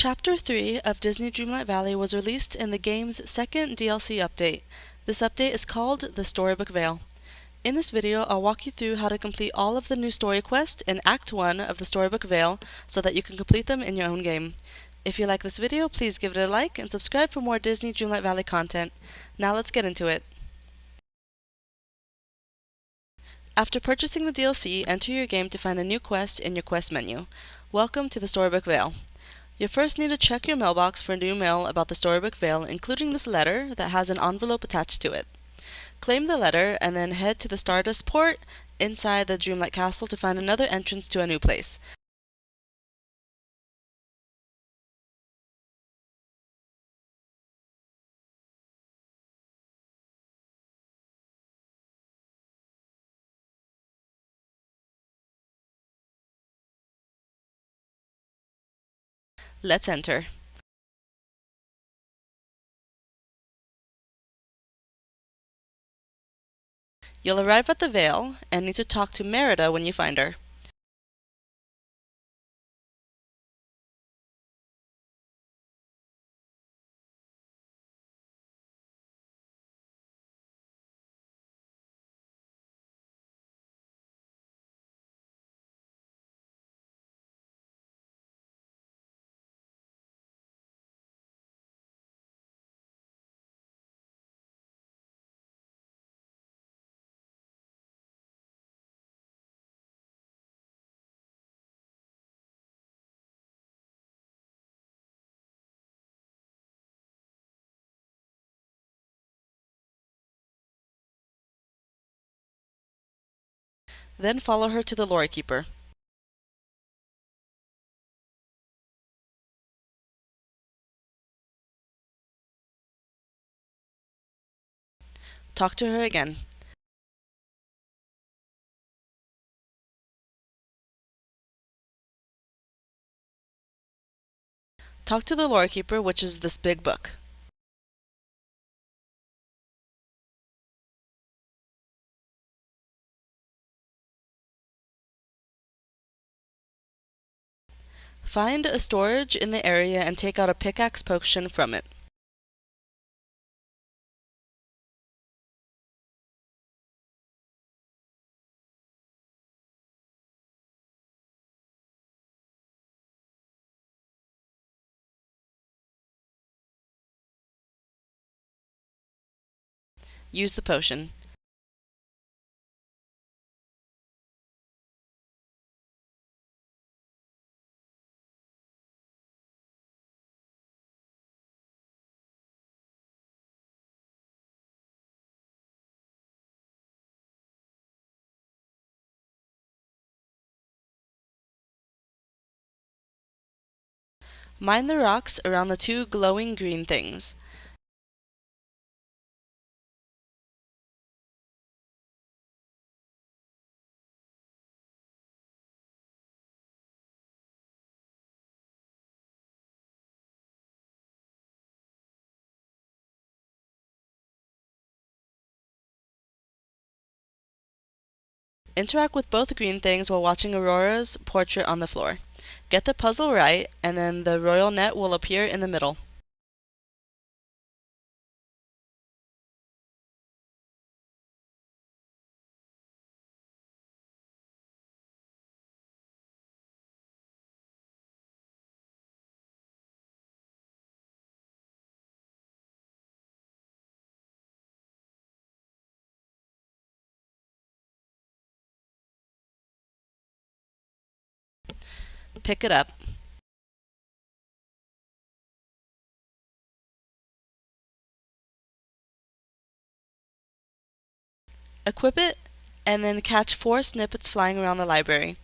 Chapter 3 of Disney Dreamlight Valley was released in the game's second DLC update. This update is called the Storybook Vale. In this video, I'll walk you through how to complete all of the new story quests in Act 1 of the Storybook Vale so that you can complete them in your own game. If you like this video, please give it a like and subscribe for more Disney Dreamlight Valley content. Now let's get into it. After purchasing the DLC, enter your game to find a new quest in your quest menu. Welcome to the Storybook Vale. You first need to check your mailbox for new mail about the Storybook Vale, including this letter that has an envelope attached to it. Claim the letter and then head to the Stardust port inside the Dreamlight Castle to find another entrance to a new place. Let's enter. You'll arrive at the Vale and need to talk to Merida when you find her. Then follow her to the Lorekeeper. Talk to her again. Talk to the Lorekeeper, which is this big book. Find a storage in the area and take out a pickaxe potion from it. Use the potion. Mine the rocks around the two glowing green things. Interact with both green things while watching Aurora's portrait on the floor. Get the puzzle right, and then the royal net will appear in the middle. Pick it up. Equip it, and then catch 4 snippets flying around the library.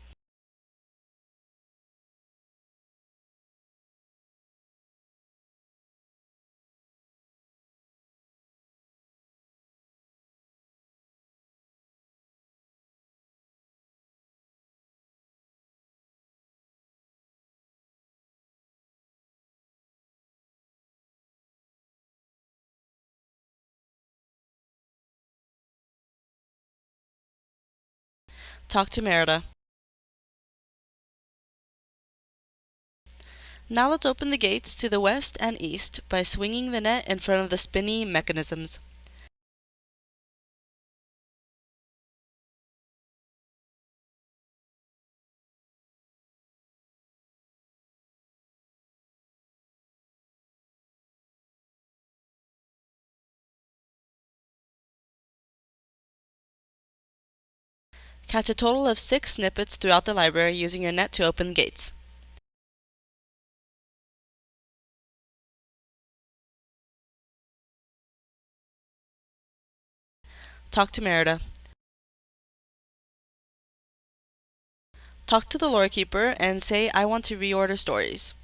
Talk to Merida. Now let's open the gates to the west and east by swinging the net in front of the spinny mechanisms. Catch a total of 6 snippets throughout the library using your net to open gates. Talk to Merida. Talk to the Lorekeeper and say, I want to reorder stories.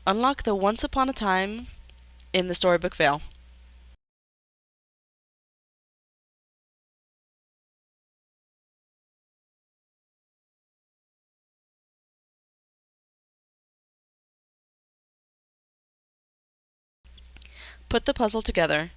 Unlock the Once Upon a Time in the Storybook Vale. Put the puzzle together.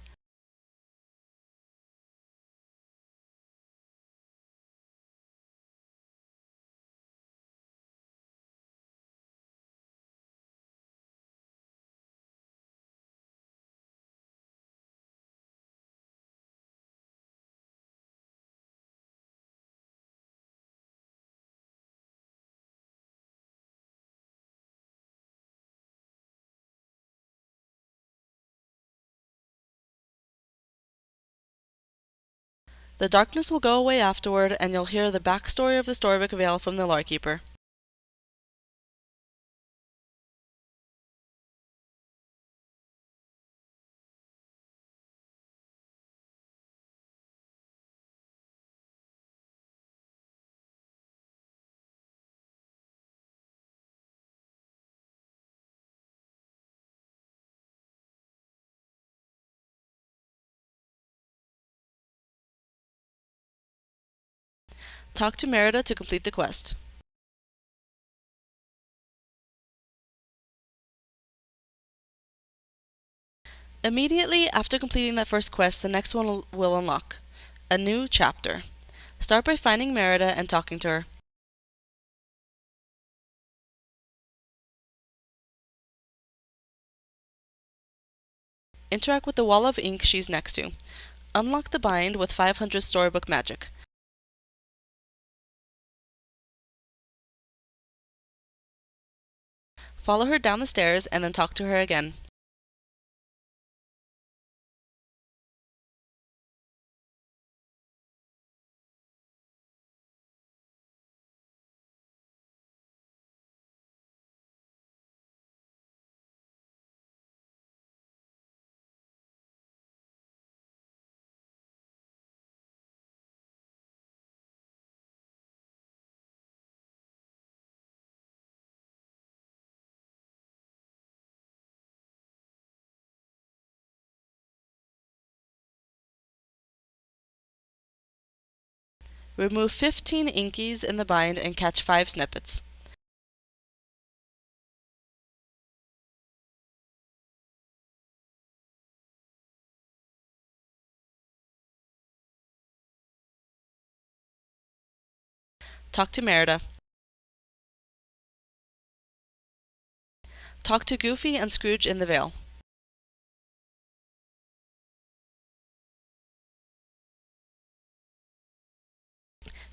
The darkness will go away afterward, and you'll hear the backstory of the Storybook Vale from the Lorekeeper. Talk to Merida to complete the quest. Immediately after completing that first quest, the next one will unlock. A new chapter. Start by finding Merida and talking to her. Interact with the wall of ink she's next to. Unlock the bind with 500 storybook magic. Follow her down the stairs and then talk to her again. Remove 15 inkies in the bind and catch 5 snippets. Talk to Merida. Talk to Goofy and Scrooge in the Vale.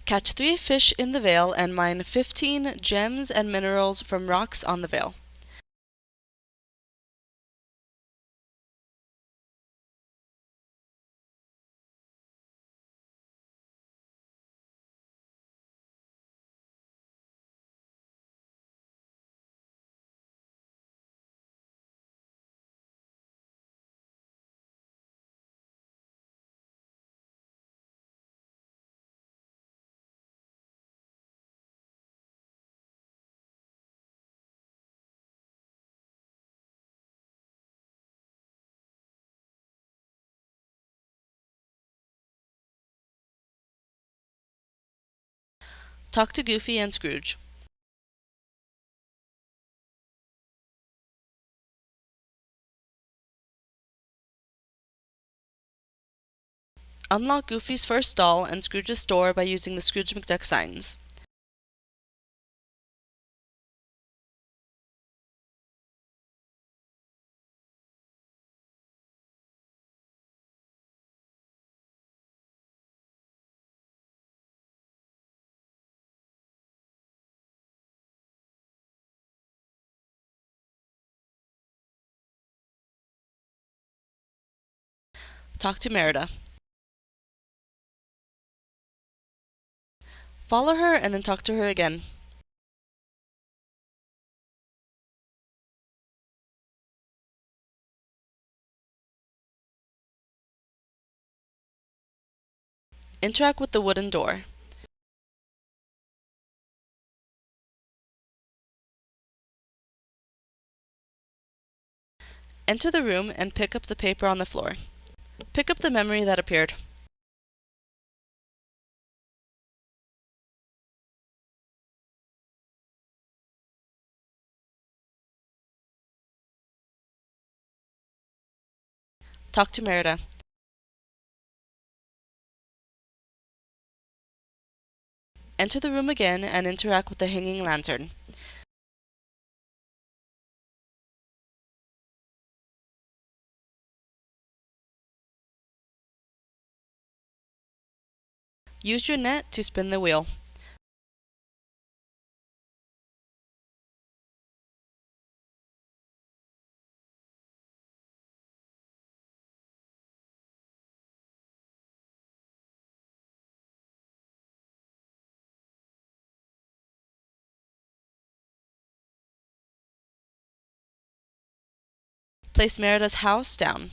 Catch 3 fish in the Vale and mine 15 gems and minerals from rocks on the Vale. Talk to Goofy and Scrooge. Unlock Goofy's first doll and Scrooge's store by using the Scrooge McDuck signs. Talk to Merida. Follow her and then talk to her again. Interact with the wooden door. Enter the room and pick up the paper on the floor. Pick up the memory that appeared. Talk to Merida. Enter the room again and interact with the hanging lantern. Use your net to spin the wheel. Place Merida's house down.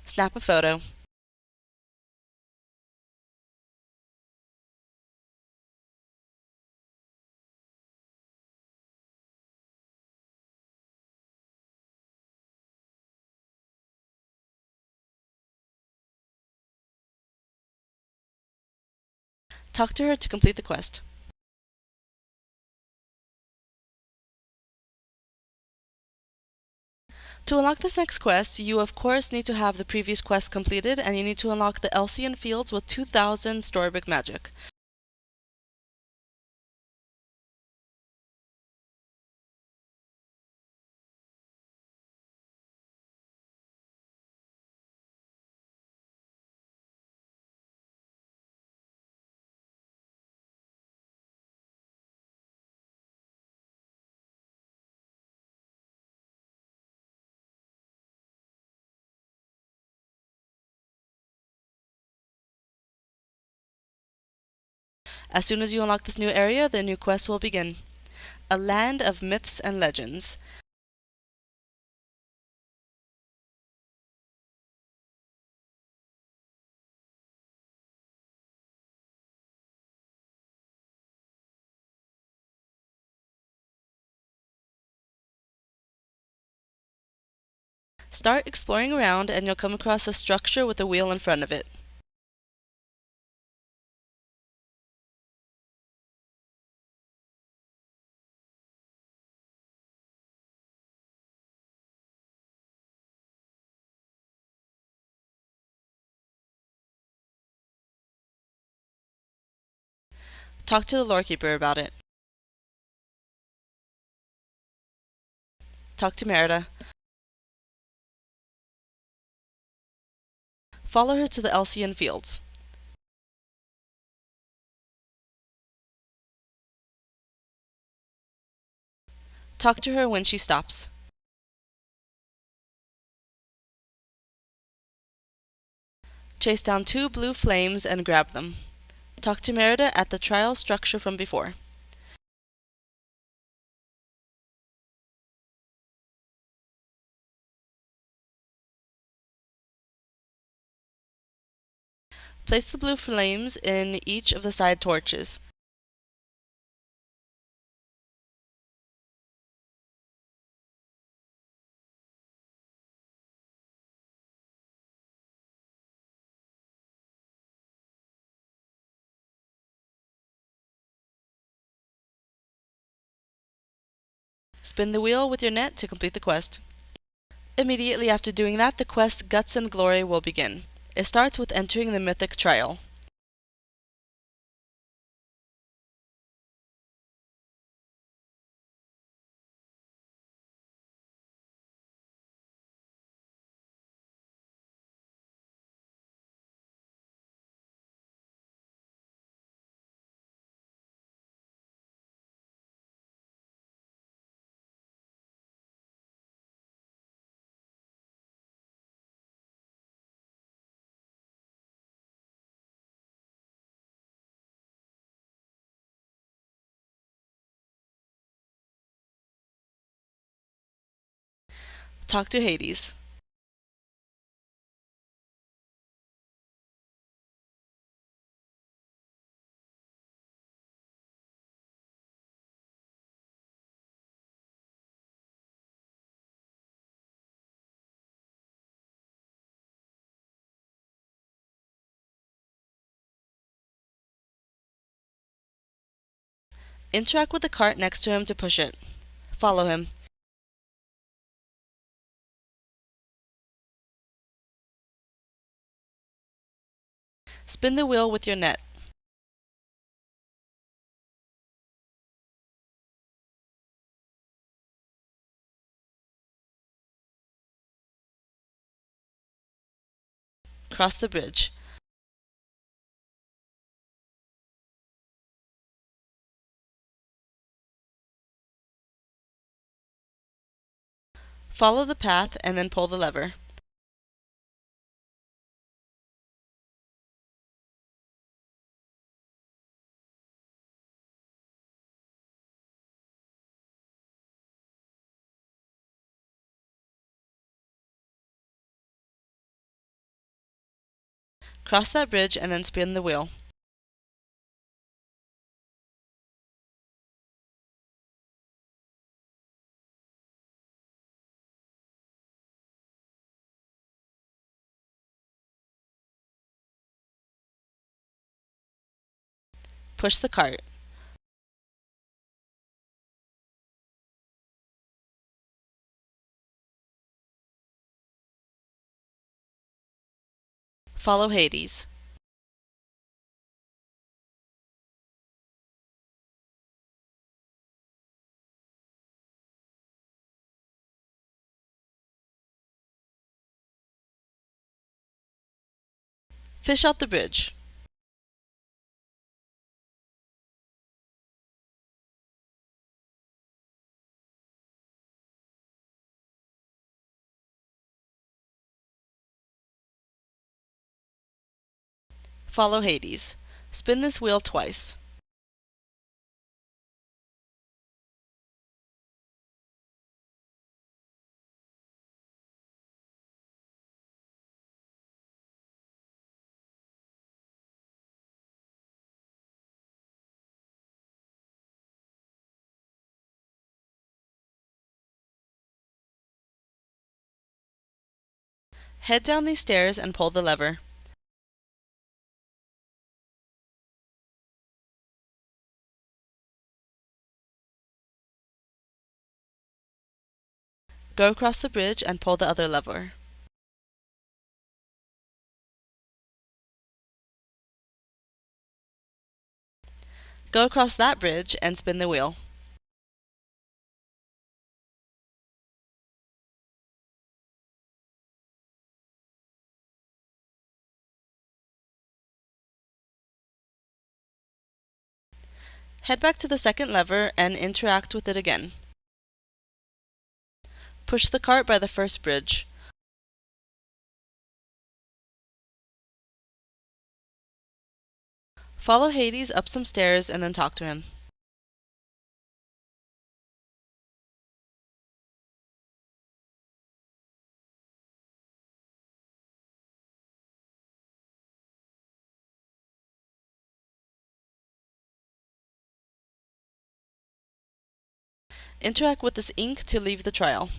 Snap a photo. Talk to her to complete the quest. To unlock this next quest, you of course need to have the previous quest completed, and you need to unlock the Elysian Fields with 2000 Storybook Magic. As soon as you unlock this new area, the new quest will begin. A land of myths and legends. Start exploring around and you'll come across a structure with a wheel in front of it. Talk to the Lorekeeper about it. Talk to Merida. Follow her to the Elysian Fields. Talk to her when she stops. Chase down 2 blue flames and grab them. Talk to Merida at the trial structure from before. Place the blue flames in each of the side torches. Spin the wheel with your net to complete the quest. Immediately after doing that, the quest Guts and Glory will begin. It starts with entering the mythic trial. Talk to Hades. Interact with the cart next to him to push it. Follow him. Spin the wheel with your net. Cross the bridge. Follow the path and then pull the lever. Cross that bridge and then spin the wheel. Push the cart. Follow Hades. Fish out the bridge. Follow Hades. Spin this wheel twice. Head down these stairs and pull the lever. Go across the bridge and pull the other lever. Go across that bridge and spin the wheel. Head back to the second lever and interact with it again. Push the cart by the first bridge. Follow Hades up some stairs and then talk to him. Interact with this ink to leave the trial.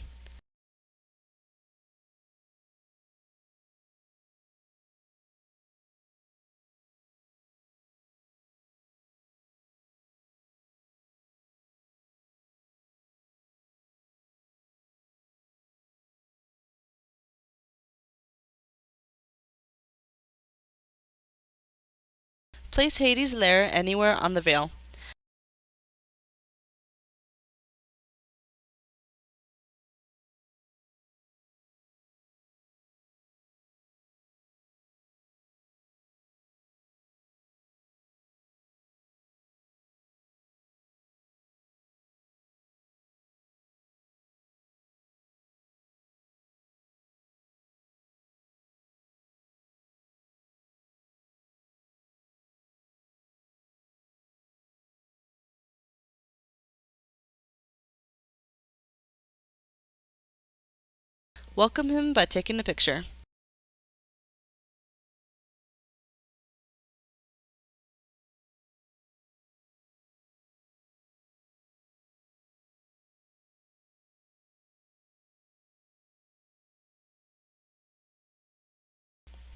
Place Hades' lair anywhere on the veil. Welcome him by taking a picture.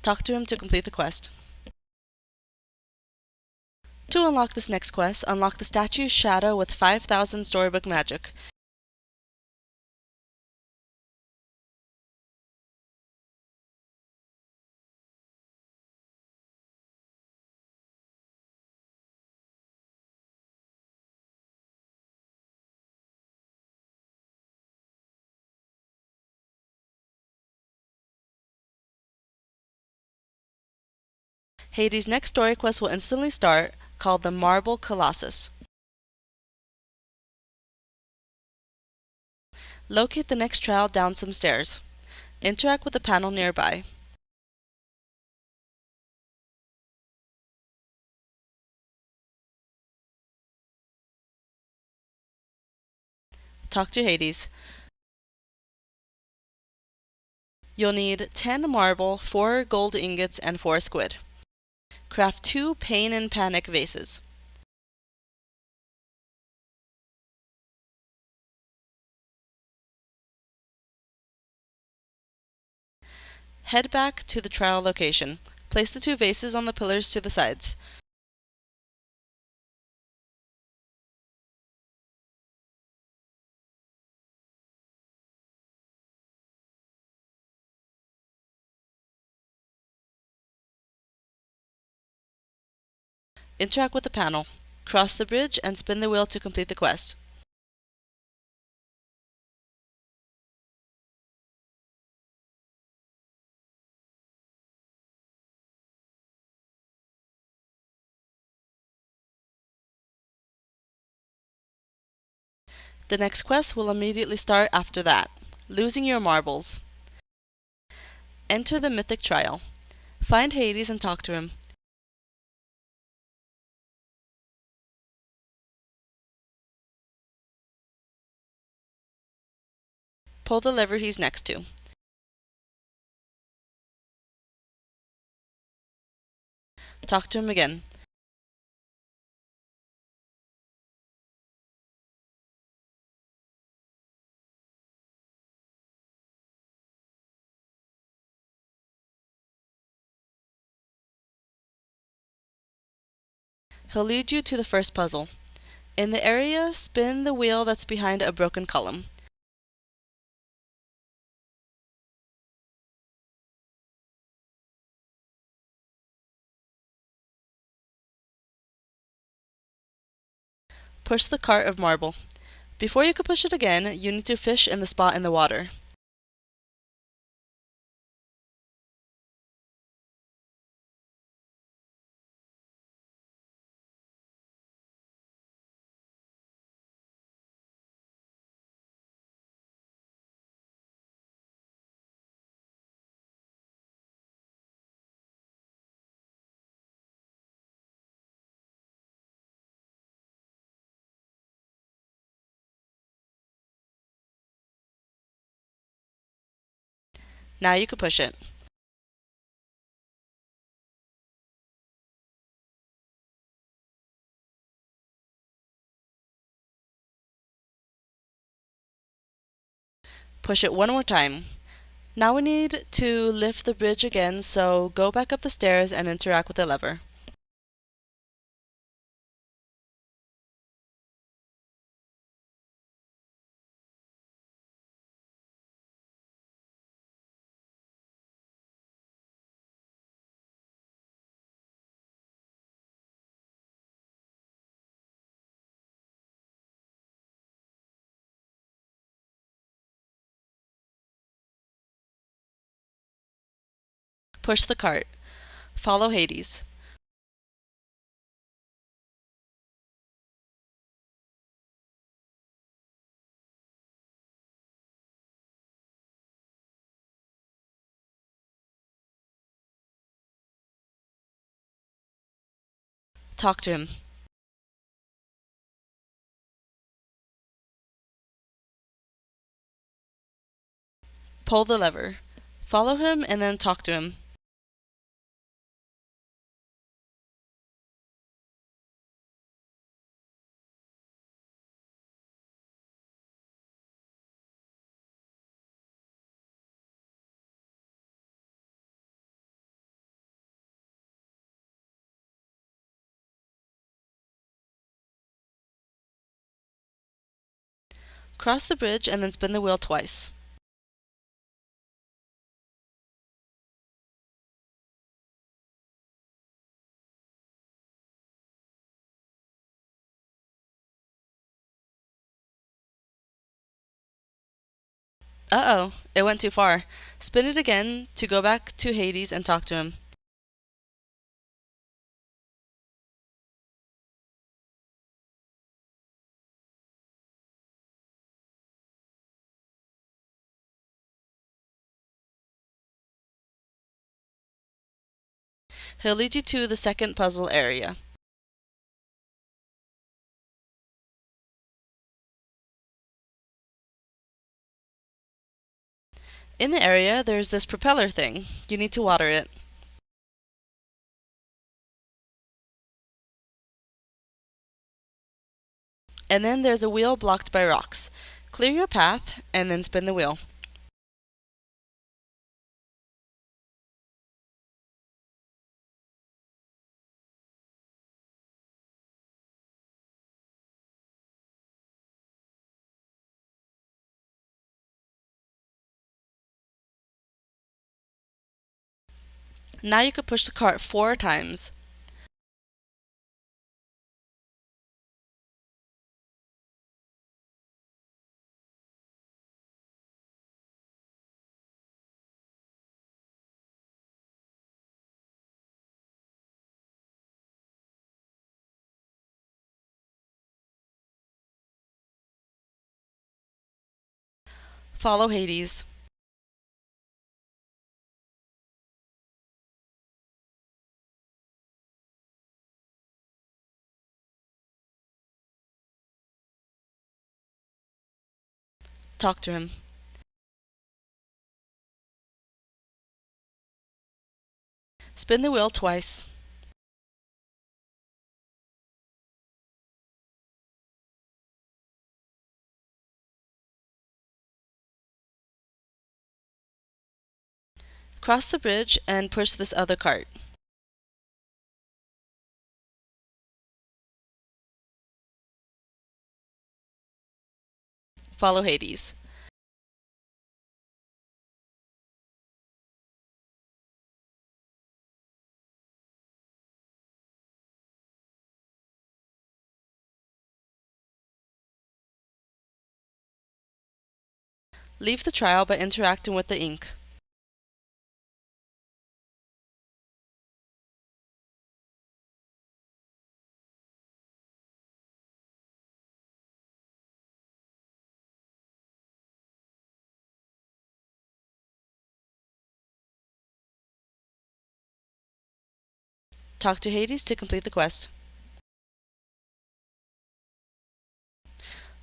Talk to him to complete the quest. To unlock this next quest, unlock the statue's shadow with 5,000 storybook magic. Hades' next story quest will instantly start, called the Marble Colossus. Locate the next trial down some stairs. Interact with the panel nearby. Talk to Hades. You'll need 10 marble, 4 gold ingots, and 4 squid. Craft 2 pain and panic vases. Head back to the trial location. Place the 2 vases on the pillars to the sides. Interact with the panel. Cross the bridge and spin the wheel to complete the quest. The next quest will immediately start after that. Losing your marbles. Enter the mythic trial. Find Hades and talk to him. Pull the lever he's next to. Talk to him again. He'll lead you to the first puzzle. In the area, spin the wheel that's behind a broken column. Push the cart of marble. Before you can push it again, you need to fish in the spot in the water. Now you can push it. Push it one more time. Now we need to lift the bridge again, so go back up the stairs and interact with the lever. Push the cart. Follow Hades. Talk to him. Pull the lever. Follow him and then talk to him. Cross the bridge and then spin the wheel twice. Uh-oh, it went too far. Spin it again to go back to Hades and talk to him. He'll lead you to the second puzzle area. In the area, there's this propeller thing. You need to water it. And then there's a wheel blocked by rocks. Clear your path and then spin the wheel. Now you can push the cart 4 times. Follow Hades. Talk to him. Spin the wheel twice. Cross the bridge and push this other cart. Follow Hades. Leave the trial by interacting with the ink. Talk to Hades to complete the quest.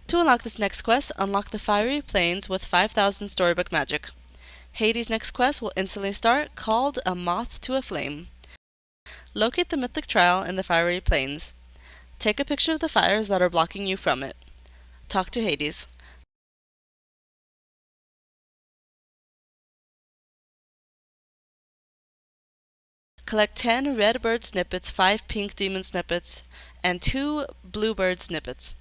To unlock this next quest, unlock the fiery plains with 5,000 storybook magic. Hades' next quest will instantly start, called a Moth to a Flame. Locate the mythic trial in the fiery plains. Take a picture of the fires that are blocking you from it. Talk to Hades. Collect 10 red bird snippets, 5 pink demon snippets, and 2 blue bird snippets.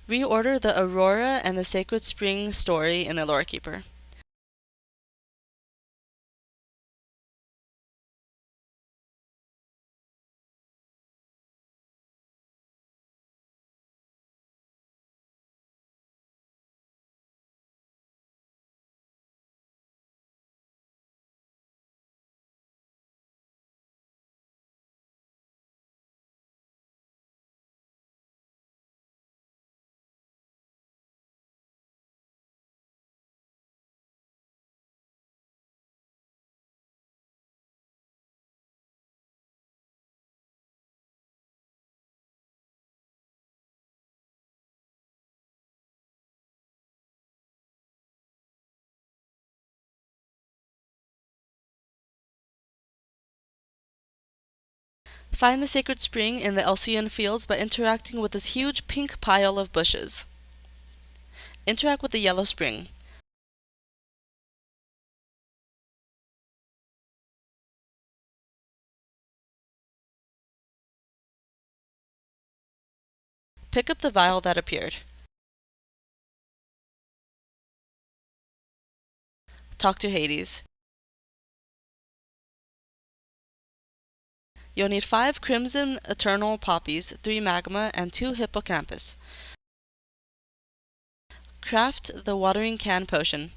Reorder the Aurora and the Sacred Spring story in the Lorekeeper. Find the Sacred Spring in the Elysian Fields by interacting with this huge pink pile of bushes. Interact with the Yellow Spring. Pick up the vial that appeared. Talk to Hades. You'll need 5 crimson eternal poppies, 3 magma, and 2 hippocampus. Craft the watering can potion.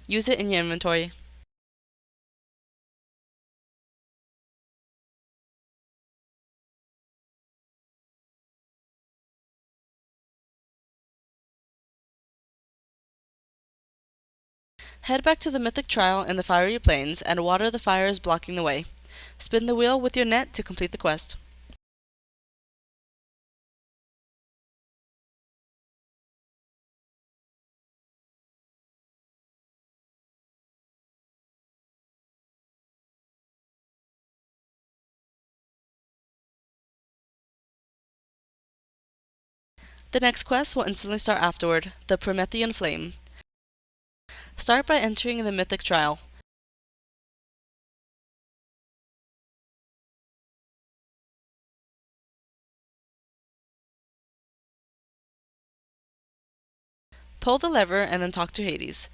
Use it in your inventory. Head back to the mythic trial in the fiery plains and water the fires blocking the way. Spin the wheel with your net to complete the quest. The next quest will instantly start afterward, the Promethean Flame. Start by entering the mythic trial. Pull the lever and then talk to Hades.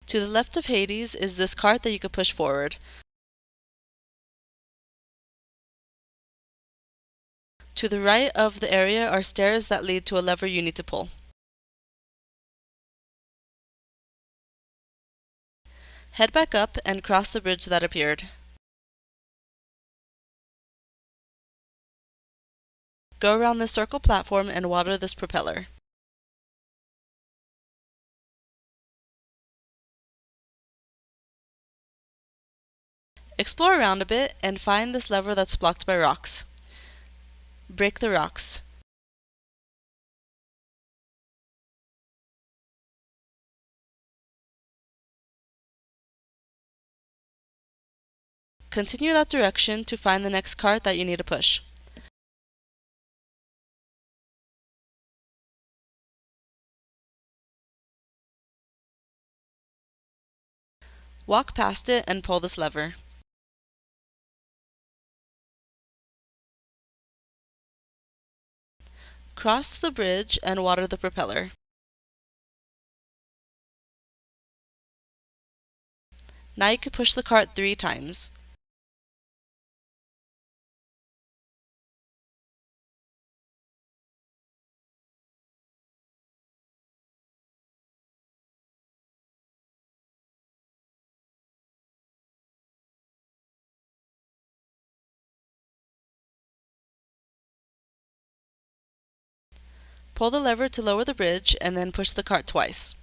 To the left of Hades is this cart that you could push forward. To the right of the area are stairs that lead to a lever you need to pull. Head back up and cross the bridge that appeared. Go around this circle platform and water this propeller. Explore around a bit and find this lever that's blocked by rocks. Break the rocks. Continue that direction to find the next cart that you need to push. Walk past it and pull this lever. Cross the bridge and water the propeller. Now you can push the cart 3 times. Pull the lever to lower the bridge and then push the cart twice.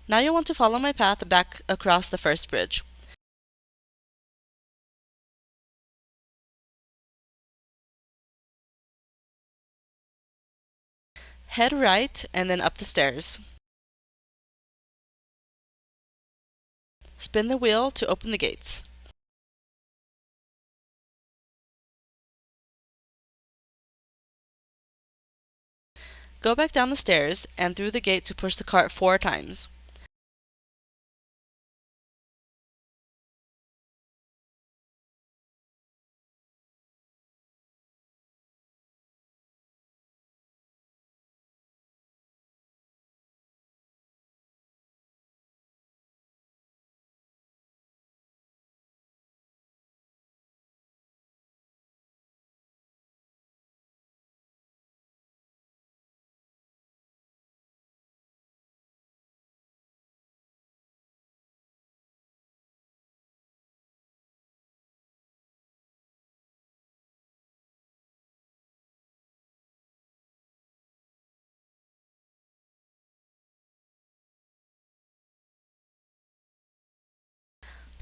Now you'll want to follow my path back across the first bridge. Head right and then up the stairs. Spin the wheel to open the gates. Go back down the stairs and through the gate to push the cart 4 times.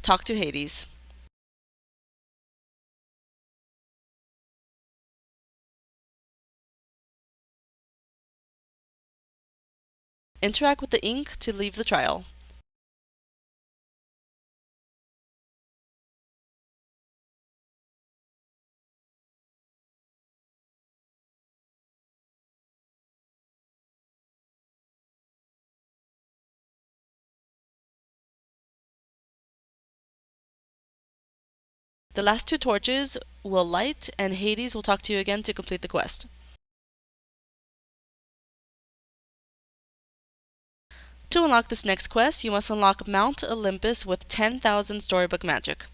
Talk to Hades. Interact with the ink to leave the trial. The last 2 torches will light and Hades will talk to you again to complete the quest. To unlock this next quest, you must unlock Mount Olympus with 10,000 storybook magic.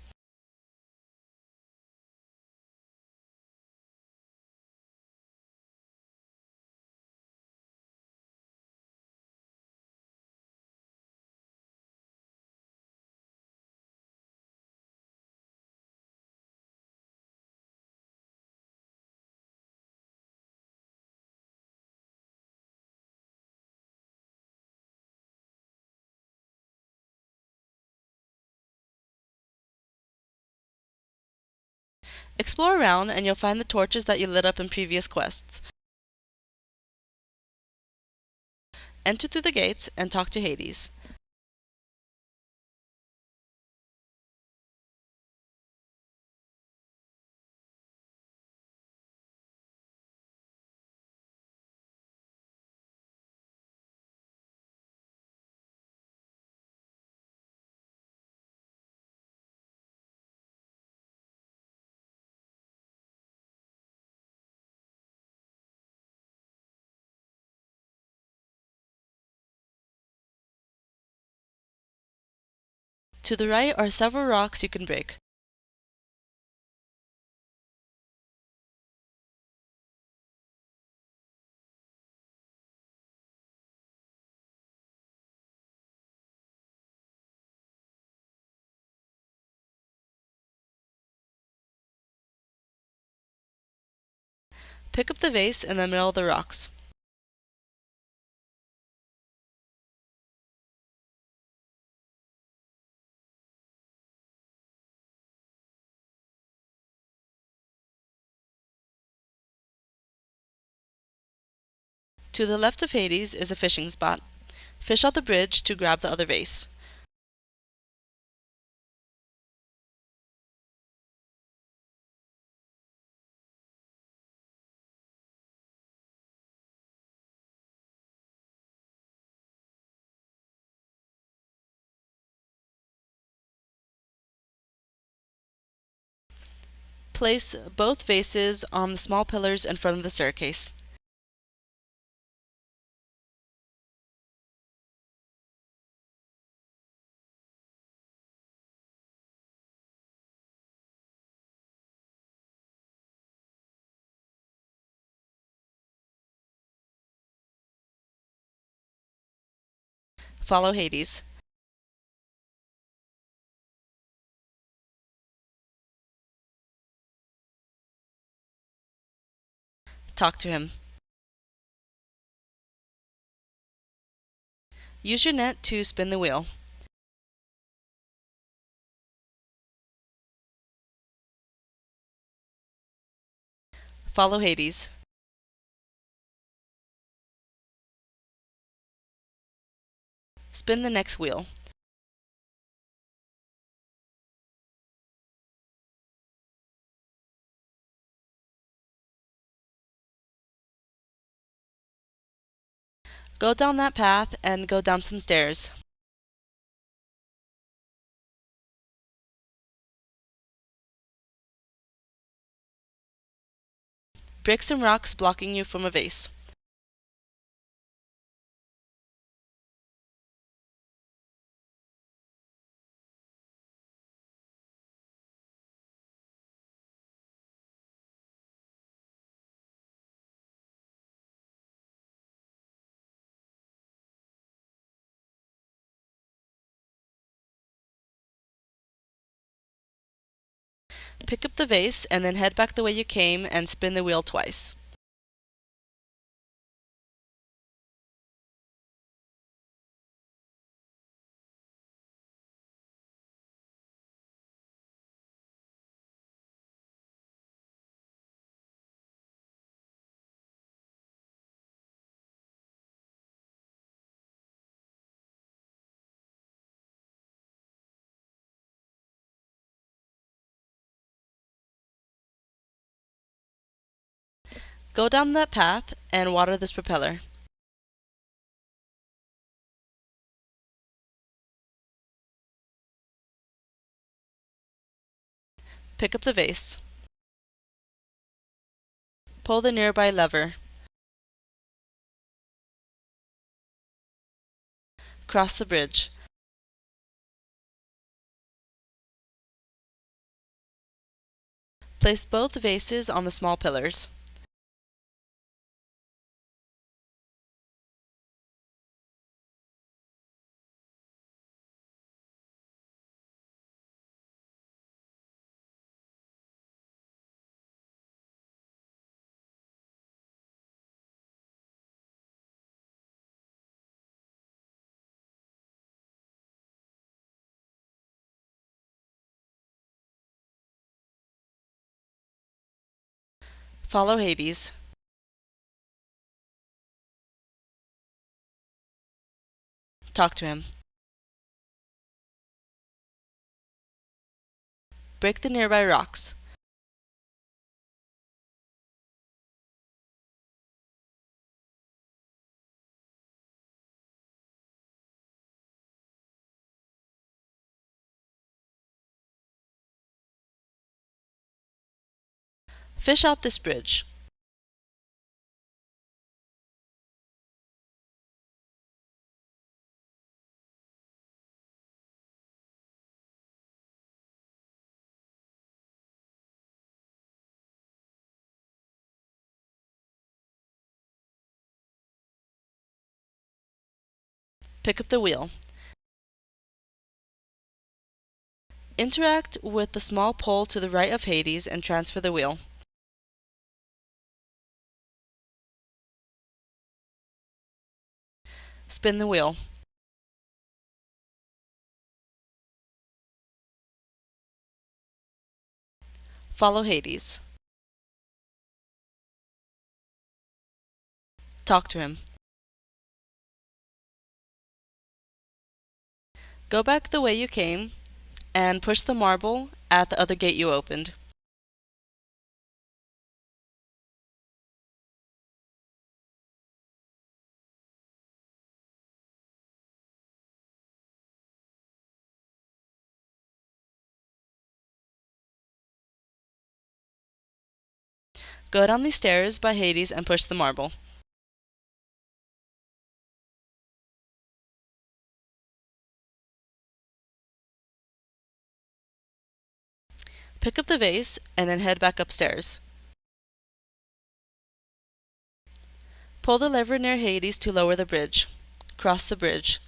Explore around and you'll find the torches that you lit up in previous quests. Enter through the gates and talk to Hades. To the right are several rocks you can break. Pick up the vase in the middle of the rocks. To the left of Hades is a fishing spot. Fish out the bridge to grab the other vase. Place both vases on the small pillars in front of the staircase. Follow Hades. Talk to him. Use your net to spin the wheel. Follow Hades. Spin the next wheel. Go down that path and go down some stairs. Break some rocks blocking you from a vase. Pick up the vase and then head back the way you came and spin the wheel twice. Go down that path and water this propeller. Pick up the vase. Pull the nearby lever. Cross the bridge. Place both vases on the small pillars. Follow Hades. Talk to him. Break the nearby rocks. Fish out this bridge. Pick up the wheel. Interact with the small pole to the right of Hades and transfer the wheel. Spin the wheel. Follow Hades. Talk to him. Go back the way you came and push the marble at the other gate you opened. Go down these stairs by Hades and push the marble. Pick up the vase and then head back upstairs. Pull the lever near Hades to lower the bridge. Cross the bridge.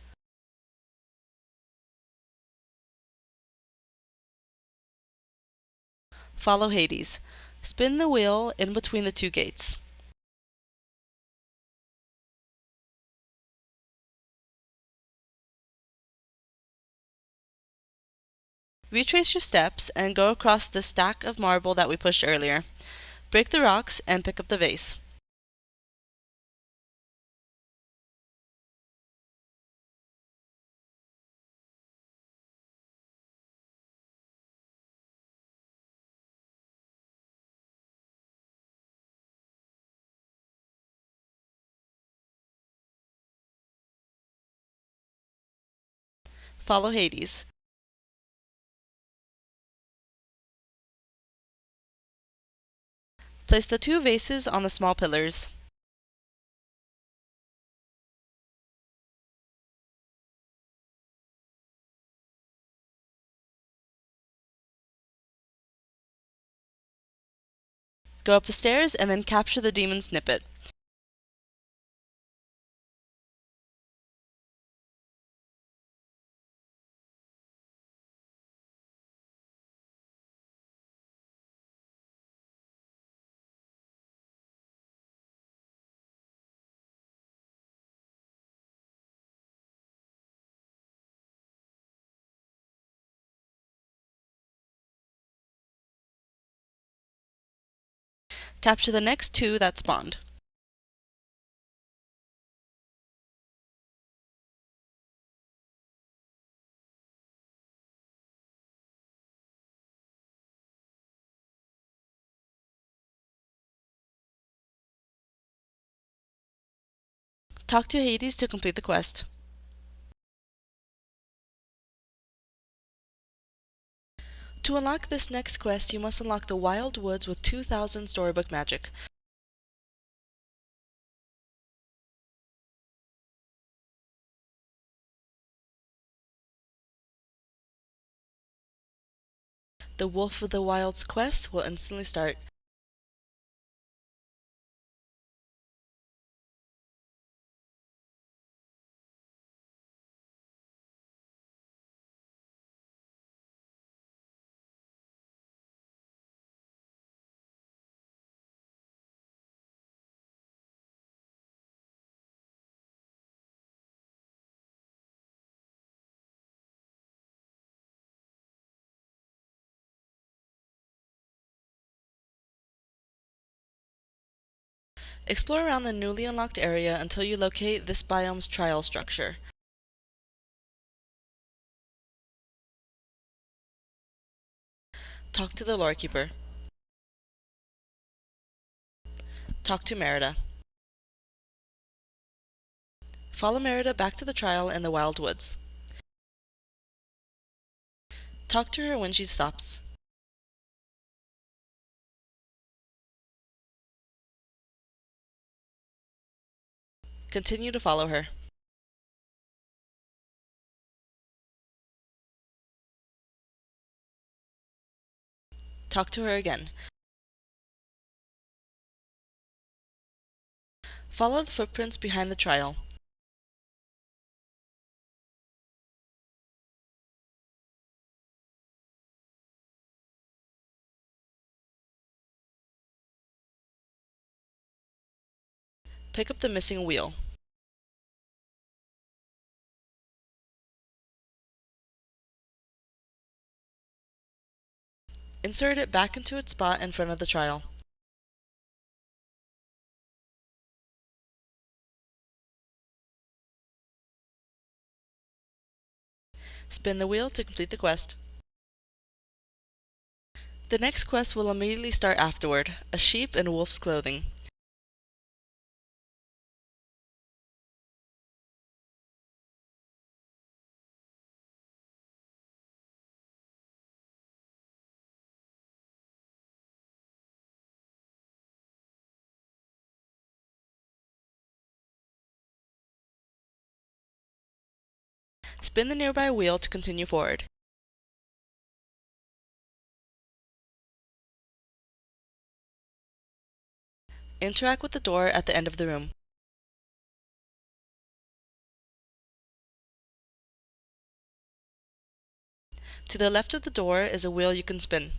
Follow Hades. Spin the wheel in between the two gates. Retrace your steps and go across the stack of marble that we pushed earlier. Break the rocks and pick up the vase. Follow Hades. Place the two vases on the small pillars. Go up the stairs and then capture the demon snippet. Capture the next two that spawned. Talk to Hades to complete the quest. To unlock this next quest, you must unlock the Wild Woods with 2000 Storybook Magic. The Wolf of the Wilds quest will instantly start. Explore around the newly unlocked area until you locate this biome's trial structure. Talk to the Lorekeeper. Talk to Merida. Follow Merida back to the trial in the Wild Woods. Talk to her when she stops. Continue to follow her. Talk to her again. Follow the footprints behind the trial. Pick up the missing wheel. Insert it back into its spot in front of the trial. Spin the wheel to complete the quest. The next quest will immediately start afterward, a sheep in wolf's clothing. Spin the nearby wheel to continue forward. Interact with the door at the end of the room. To the left of the door is a wheel you can spin.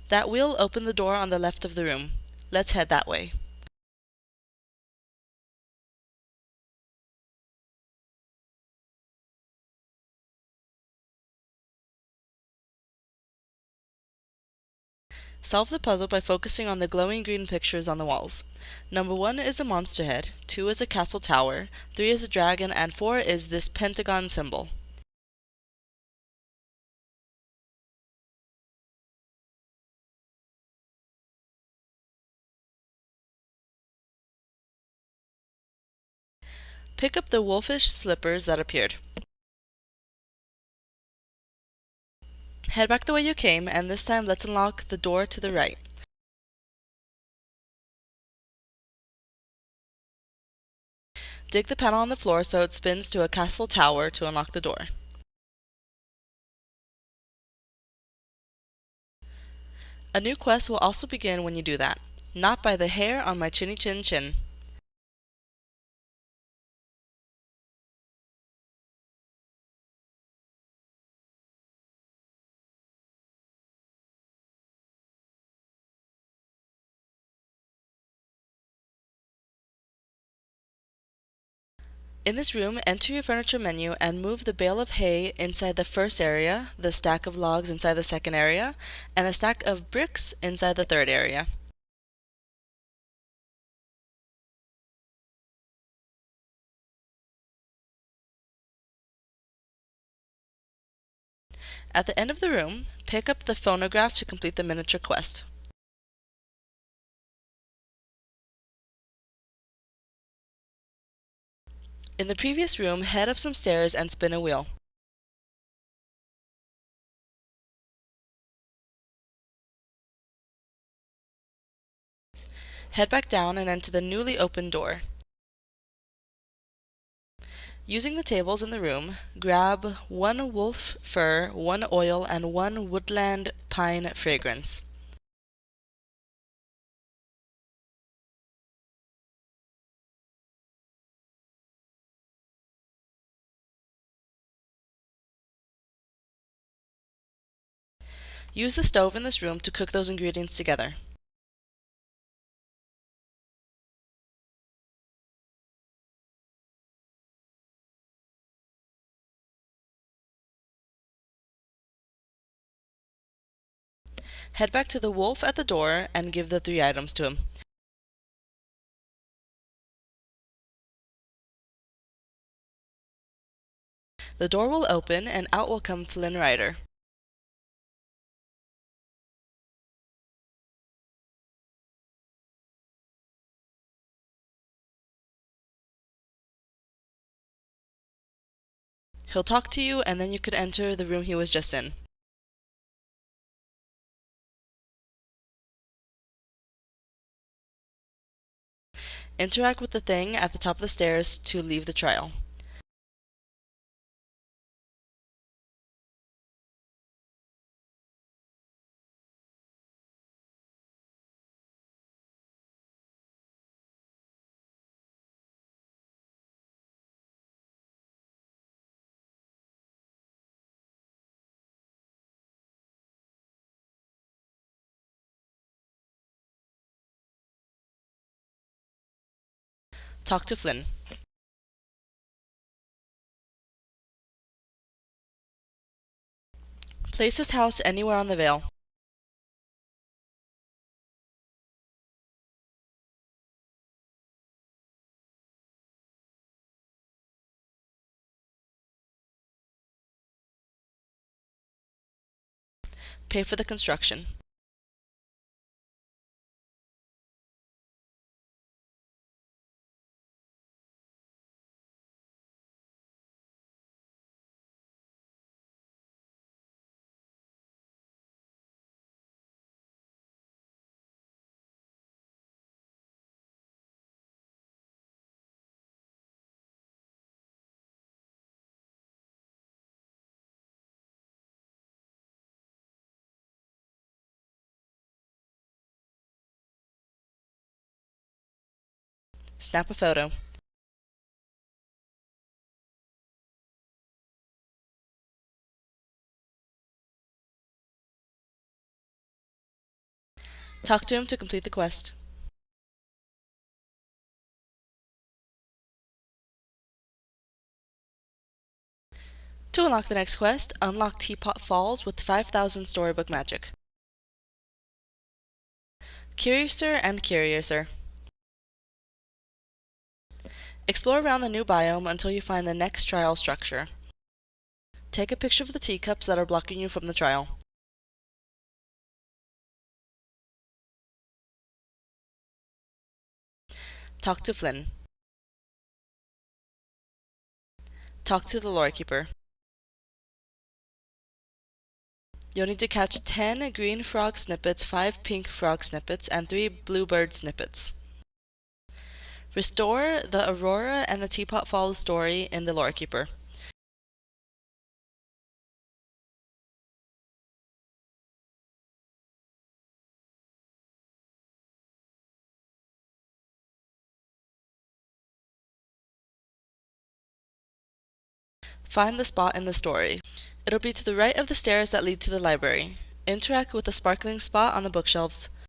That wheel opened the door on the left of the room. Let's head that way. Solve the puzzle by focusing on the glowing green pictures on the walls. Number 1 is a monster head, 2 is a castle tower, 3 is a dragon, and 4 is this pentagon symbol. Pick up the wolfish slippers that appeared. Head back the way you came, and this time let's unlock the door to the right. Dig the panel on the floor so it spins to a castle tower to unlock the door. A new quest will also begin when you do that. Not by the hair on my chinny chin chin. In this room, enter your furniture menu and move the bale of hay inside the first area, the stack of logs inside the second area, and the stack of bricks inside the third area. At the end of the room, pick up the phonograph to complete the miniature quest. In the previous room, head up some stairs and spin a wheel. Head back down and enter the newly opened door. Using the tables in the room, grab 1 wolf fur, 1 oil, and 1 woodland pine fragrance. Use the stove in this room to cook those ingredients together. Head back to the wolf at the door and give the 3 items to him. The door will open and out will come Flynn Rider. He'll talk to you and then you could enter the room he was just in. Interact with the thing at the top of the stairs to leave the trial. Talk to Flynn. Place his house anywhere on the Vale. Pay for the construction. Snap a photo. Talk to him to complete the quest. To unlock the next quest, unlock Teapot Falls with 5,000 storybook magic. Curiouser and curiouser. Explore around the new biome until you find the next trial structure. Take a picture of the teacups that are blocking you from the trial. Talk to Flynn. Talk to the Lorekeeper. You'll need to catch 10 green frog snippets, 5 pink frog snippets, and 3 bluebird snippets. Restore the Aurora and the Teapot Falls story in the Lorekeeper. Find the spot in the story. It'll be to the right of the stairs that lead to the library. Interact with the sparkling spot on the bookshelves.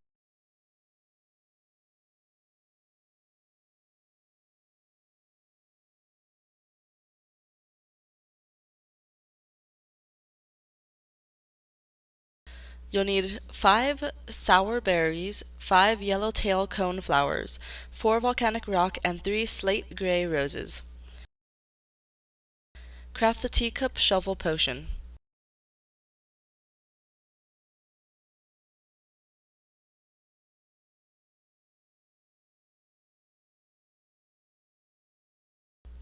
You'll need 5 sour berries, 5 yellow-tail cone flowers, 4 volcanic rock, and 3 slate gray roses. Craft the teacup shovel potion.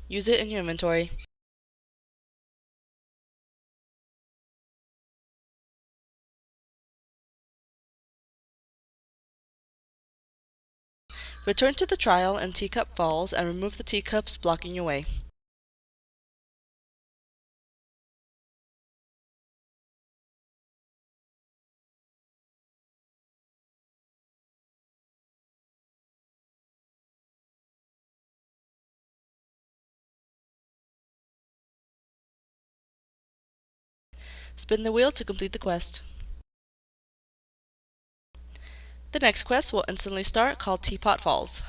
Use it in your inventory. Return to the trial in Teapot Falls and remove the teacups blocking your way. Spin the wheel to complete the quest. The next quest will instantly start, called Teapot Falls.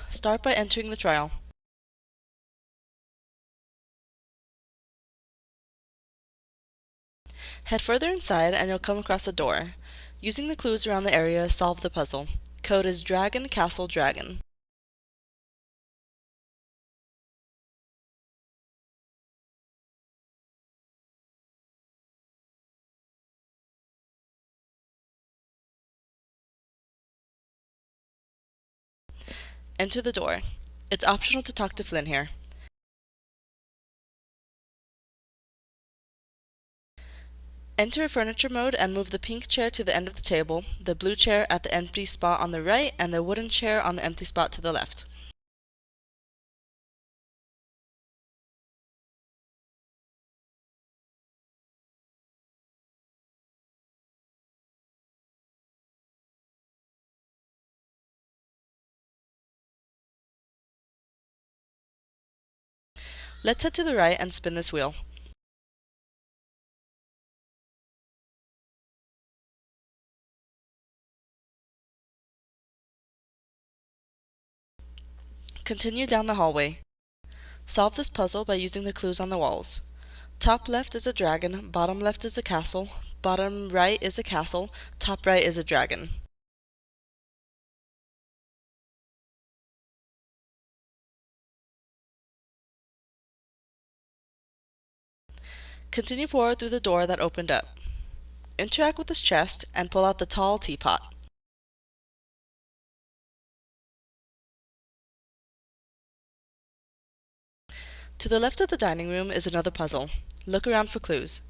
Start by entering the trial. Head further inside and you'll come across a door. Using the clues around the area, solve the puzzle. Code is Dragon Castle Dragon. Enter the door. It's optional to talk to Flynn here. Enter furniture mode and move the pink chair to the end of the table, the blue chair at the empty spot on the right, and the wooden chair on the empty spot to the left. Let's head to the right and spin this wheel. Continue down the hallway. Solve this puzzle by using the clues on the walls. Top left is a dragon, bottom left is a castle, bottom right is a castle, top right is a dragon. Continue forward through the door that opened up. Interact with this chest and pull out the tall teapot. To the left of the dining room is another puzzle. Look around for clues.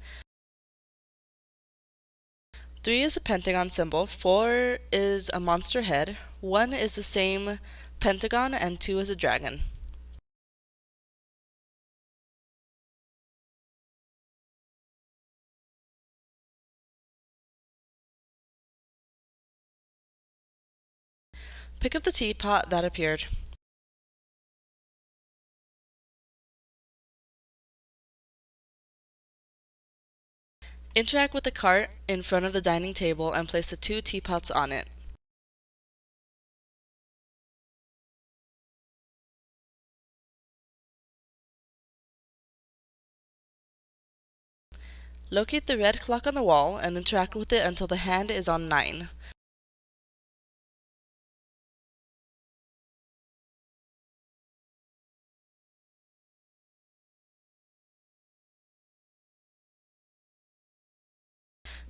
3 is a pentagon symbol, 4 is a monster head, 1 is the same pentagon, and 2 is a dragon. Pick up the teapot that appeared. Interact with the cart in front of the dining table and place the 2 teapots on it. Locate the red clock on the wall and interact with it until the hand is on 9.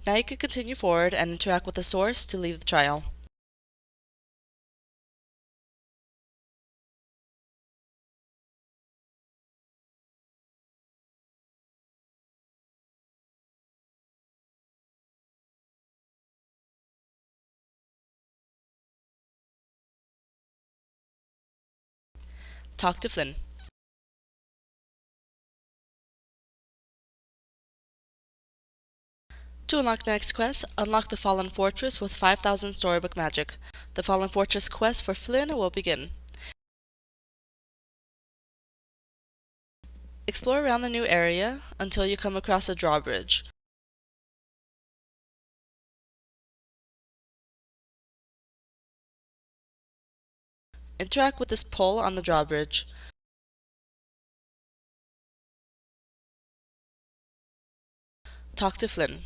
Now you can continue forward and interact with the source to leave the trial. Talk to Flynn. To unlock the next quest, unlock the Fallen Fortress with 5,000 Storybook magic. The Fallen Fortress quest for Flynn will begin. Explore around the new area until you come across a drawbridge. Interact with this pole on the drawbridge. Talk to Flynn.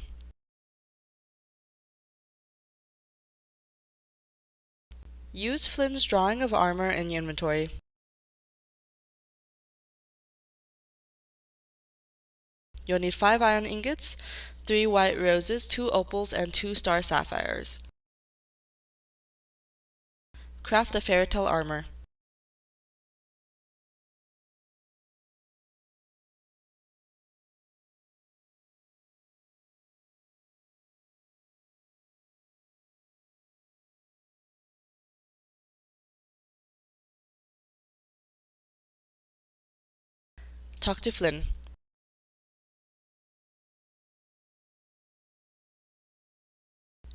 Use Flynn's drawing of armor in your inventory. You'll need 5 iron ingots, 3 white roses, 2 opals, and 2 star sapphires. Craft the fairytale armor. Talk to Flynn.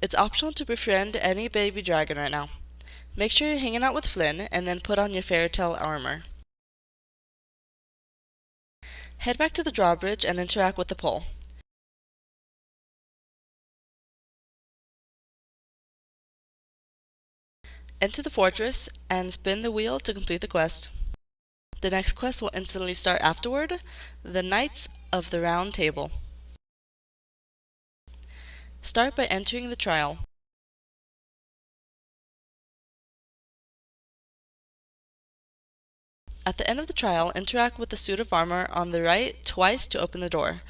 It's optional to befriend any baby dragon right now. Make sure you're hanging out with Flynn and then put on your fairytale armor. Head back to the drawbridge and interact with the pole. Enter the fortress and spin the wheel to complete the quest. The next quest will instantly start afterward, the Knights of the Round Table. Start by entering the trial. At the end of the trial, interact with the suit of armor on the right twice to open the door.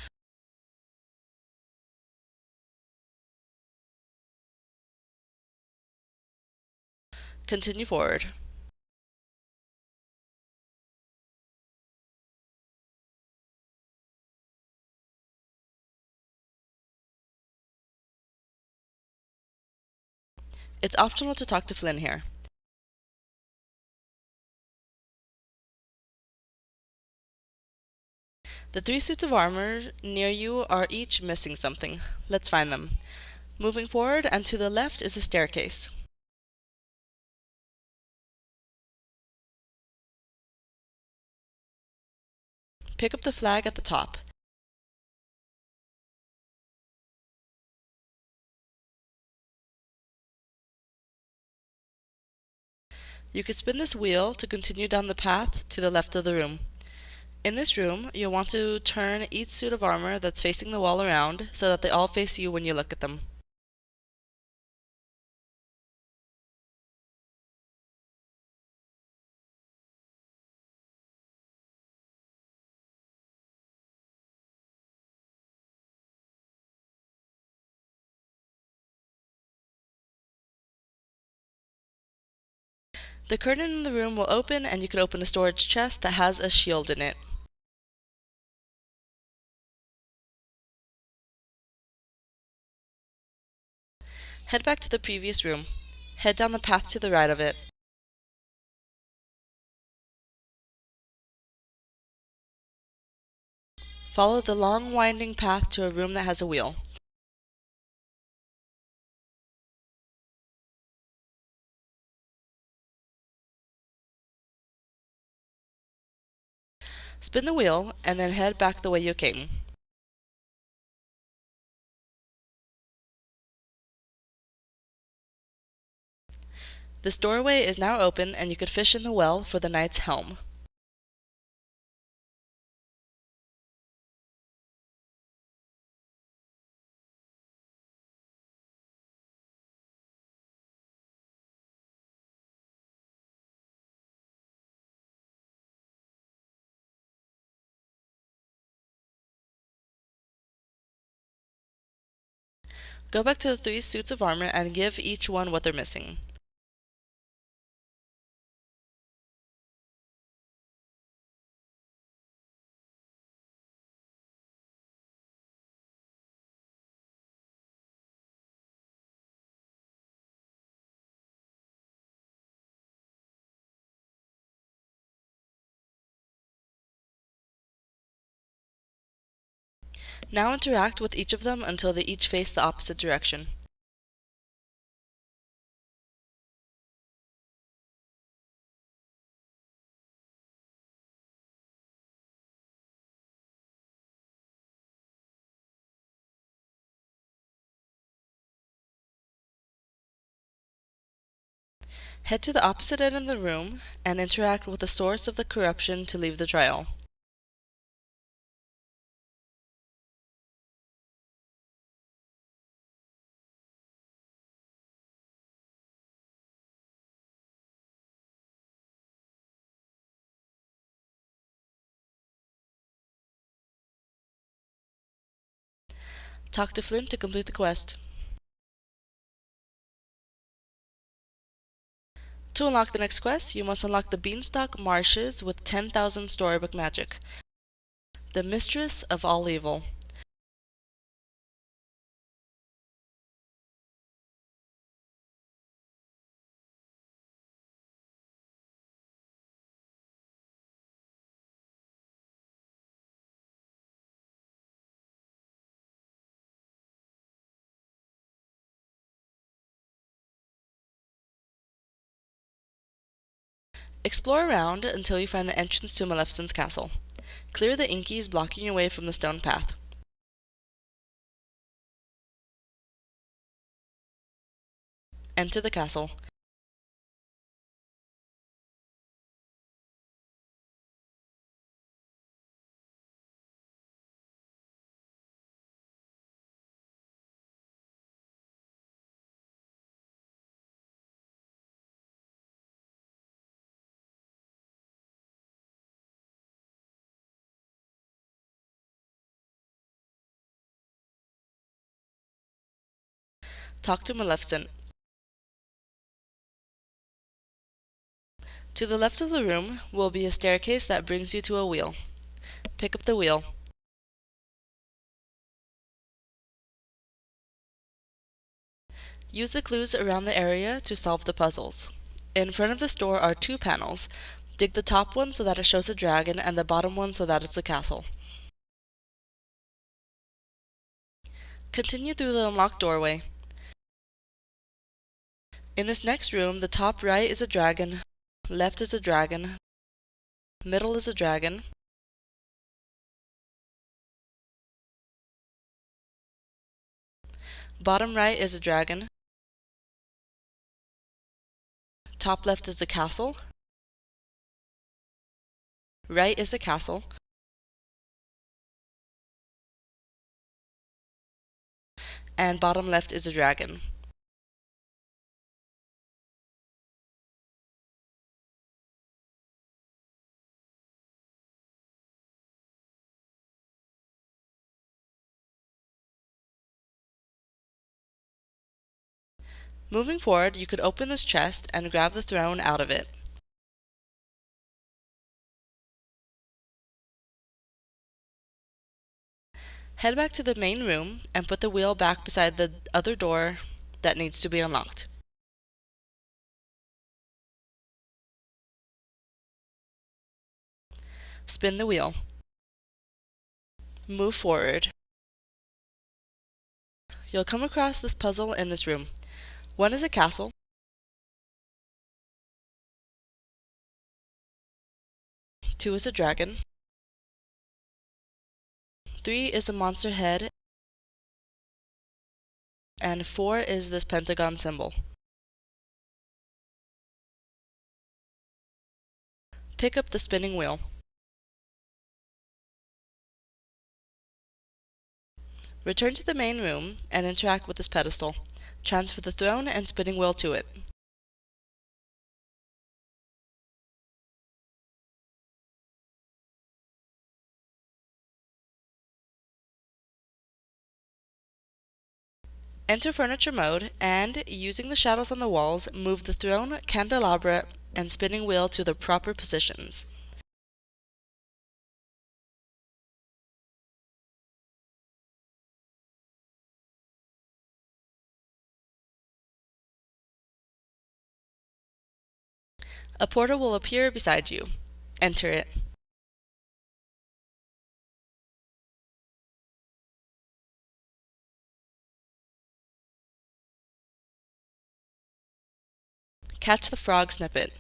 Continue forward. It's optional to talk to Flynn here. The 3 suits of armor near you are each missing something. Let's find them. Moving forward, and to the left is a staircase. Pick up the flag at the top. You can spin this wheel to continue down the path to the left of the room. In this room, you'll want to turn each suit of armor that's facing the wall around so that they all face you when you look at them. The curtain in the room will open and you can open a storage chest that has a shield in it. Head back to the previous room. Head down the path to the right of it. Follow the long winding path to a room that has a wheel. Spin the wheel and then head back the way you came. This doorway is now open and you could fish in the well for the knight's helm. Go back to the 3 suits of armor and give each one what they're missing. Now interact with each of them until they each face the opposite direction. Head to the opposite end of the room and interact with the source of the corruption to leave the trial. Talk to Flint to complete the quest. To unlock the next quest, you must unlock the Beanstalk Marshes with 10,000 storybook magic. The Mistress of All Evil. Explore around until you find the entrance to Maleficent's castle. Clear the inkies blocking your way from the stone path. Enter the castle. Talk to Maleficent. To the left of the room will be a staircase that brings you to a wheel. Pick up the wheel. Use the clues around the area to solve the puzzles. In front of this door are 2 panels. Dig the top one so that it shows a dragon and the bottom one so that it's a castle. Continue through the unlocked doorway. In this next room, the top right is a dragon, left is a dragon, middle is a dragon, bottom right is a dragon, top left is a castle, right is a castle, and bottom left is a dragon. Moving forward, you could open this chest and grab the throne out of it. Head back to the main room and put the wheel back beside the other door that needs to be unlocked. Spin the wheel. Move forward. You'll come across this puzzle in this room. 1 is a castle, 2 is a dragon, 3 is a monster head, and 4 is this pentagon symbol. Pick up the spinning wheel. Return to the main room and interact with this pedestal. Transfer the throne and spinning wheel to it. Enter furniture mode and, using the shadows on the walls, move the throne, candelabra, and spinning wheel to their proper positions. A portal will appear beside you. Enter it. Catch the frog snippet.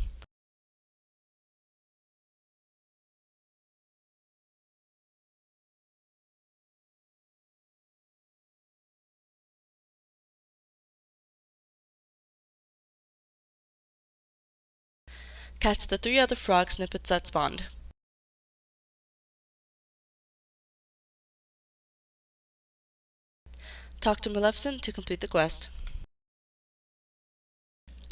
Catch the 3 other frog snippets that spawned. Talk to Maleficent to complete the quest.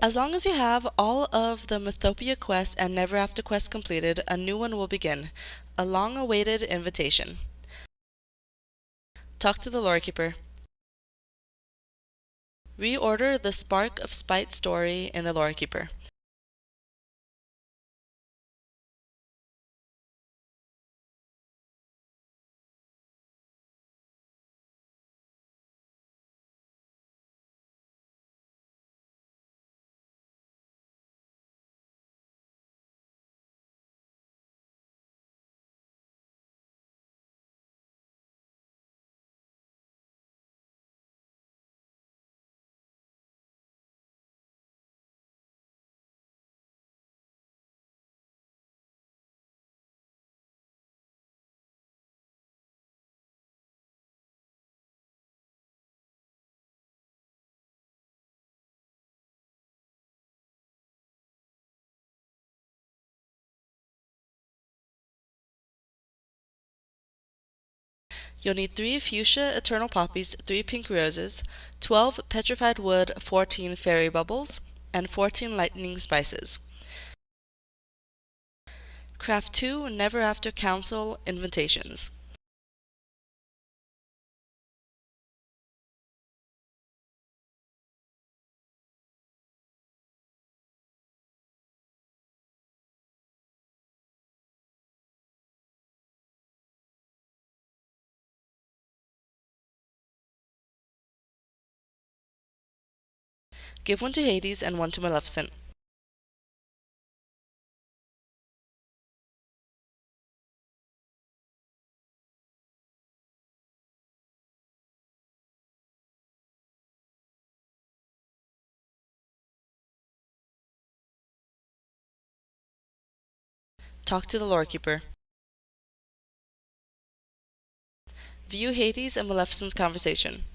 As long as you have all of the Mythopia quests and Never After quests completed, a new one will begin, a long-awaited invitation. Talk to the Lorekeeper. Reorder the Spark of Spite story in the Lorekeeper. You'll need 3 fuchsia eternal poppies, 3 pink roses, 12 petrified wood, 14 fairy bubbles, and 14 lightning spices. Craft 2 Never After Council invitations. Give 1 to Hades and 1 to Maleficent. Talk to the Lorekeeper. View Hades and Maleficent's conversation.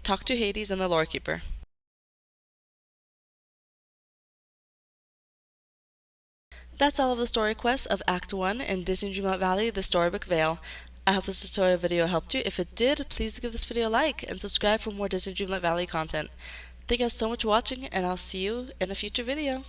Talk to Hades and the Lorekeeper. That's all of the story quests of Act 1 in Disney Dreamlight Valley, the Storybook Vale. I hope this tutorial video helped you. If it did, please give this video a like and subscribe for more Disney Dreamlight Valley content. Thank you guys so much for watching, and I'll see you in a future video.